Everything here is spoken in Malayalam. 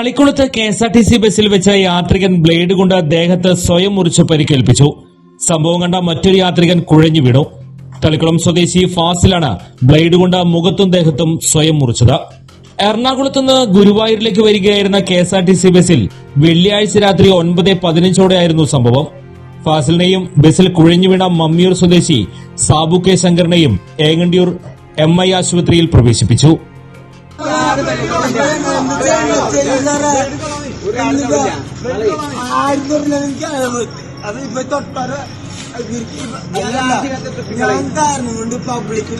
തളിക്കുളത്ത് കെഎസ്ആർടിസി ബസിൽ വെച്ച യാത്രികൻ ബ്ലേഡ് കൊണ്ട് ദേഹത്ത് സ്വയം മുറിച്ച് പരിക്കേൽപ്പിച്ചു. സംഭവം കണ്ട മറ്റൊരു യാത്രികൻ കുഴഞ്ഞു വീണു. തളിക്കുളം സ്വദേശി ഫാസിലാണ് ബ്ലേഡ് കൊണ്ട് മുഖത്തും ദേഹത്തും സ്വയം മുറിച്ചത്. എറണാകുളത്തുനിന്ന് ഗുരുവായൂരിലേക്ക് വരികയായിരുന്ന കെഎസ്ആർടിസി ബസിൽ വെള്ളിയാഴ്ച രാത്രി 9:15 സംഭവം. ഫാസിലിനെയും ബസിൽ കുഴഞ്ഞു വീണ മമ്മിയൂർ സ്വദേശി സാബു കെ ശങ്കറിനെയും ഏങ്ങണ്ടിയൂർ MI ആശുപത്രിയിൽ പ്രവേശിപ്പിച്ചു. പബ്ലിക്